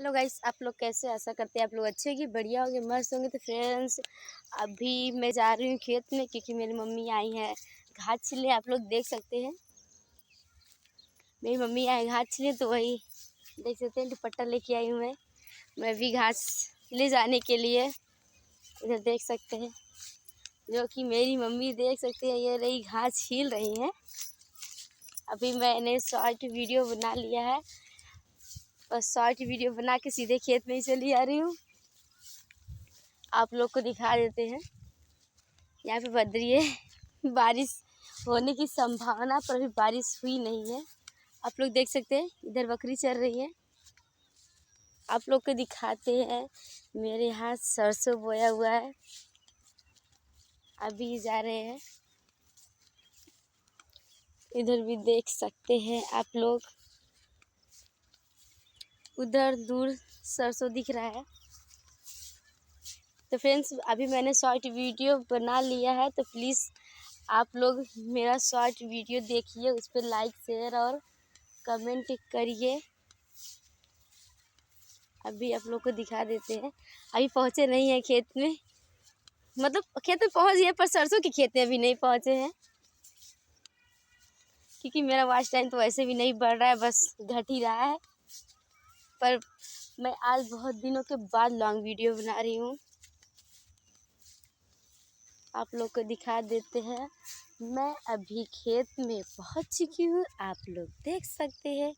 Hello guys, आप लोग कैसे? आशा करते हैं आप लोग अच्छे होंगे, बढ़िया होंगे, मस्त होंगे। तो फ्रेंड्स, अभी मैं जा रही हूँ खेत में क्योंकि मेरी मम्मी आई है घास छिलने। आप लोग देख सकते हैं मेरी मम्मी आई घास छिलने, तो वही देख सकते हैं दुपट्टा लेके आई हूँ मैं भी घास ले जाने के लिए। इधर देख सकते हैं जो कि मेरी मम्मी देख सकते हैं ये रही घास छील रही हैं। अभी मैंने शॉर्ट वीडियो बना लिया है, बस शॉर्ट वीडियो बना के सीधे खेत में ही चली आ रही हूँ। आप लोग को दिखा देते हैं। यहाँ पे बदरी है, बारिश होने की संभावना, पर अभी बारिश हुई नहीं है। आप लोग देख सकते हैं इधर बकरी चल रही है। आप लोग को दिखाते हैं मेरे यहाँ सरसों बोया हुआ है, अभी जा रहे हैं। इधर भी देख सकते हैं आप लोग, उधर दूर सरसों दिख रहा है। तो फ्रेंड्स, अभी मैंने शॉर्ट वीडियो बना लिया है, तो प्लीज़ आप लोग मेरा शॉर्ट वीडियो देखिए, उस पर लाइक शेयर और कमेंट करिए। अभी आप लोग को दिखा देते हैं। अभी पहुँचे नहीं हैं खेत में, मतलब खेत में पहुँच गए पर सरसों के खेत में अभी नहीं पहुँचे हैं, क्योंकि मेरा वॉच टाइम तो वैसे भी नहीं बढ़ रहा है, बस घट ही रहा है। पर मैं आज बहुत दिनों के बाद लॉन्ग वीडियो बना रही हूँ। आप लोग को दिखा देते हैं। मैं अभी खेत में पहुंच चुकी हूँ, आप लोग देख सकते हैं।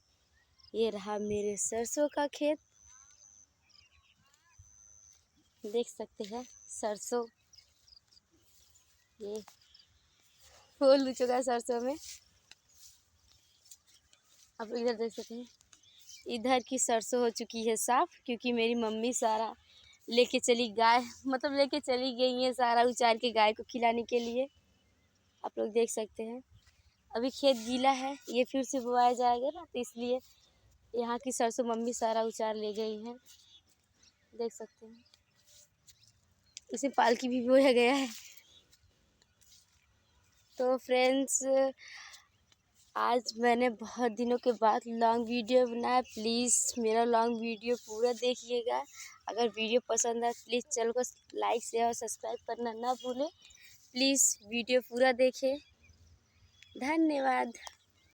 ये रहा मेरे सरसों का खेत, देख सकते हैं सरसों ये फूल हो चुका है सरसों में। आप लोग इधर देख सकते हैं, इधर की सरसों हो चुकी है साफ, क्योंकि मेरी मम्मी सारा लेके चली गाय, मतलब लेके चली गई है सारा उचार के गाय को खिलाने के लिए। आप लोग देख सकते हैं अभी खेत गीला है, ये फिर से बोया जाएगा ना, तो इसलिए यहाँ की सरसों मम्मी सारा उचार ले गई हैं। देख सकते हैं इसे पालकी भी बोया गया है। तो फ्रेंड्स, आज मैंने बहुत दिनों के बाद लॉन्ग वीडियो बनाया। प्लीज़ मेरा लॉन्ग वीडियो पूरा देखिएगा। अगर वीडियो पसंद आए प्लीज़ चैनल को लाइक शेयर और सब्सक्राइब करना ना भूलें। प्लीज़ वीडियो पूरा देखें। धन्यवाद।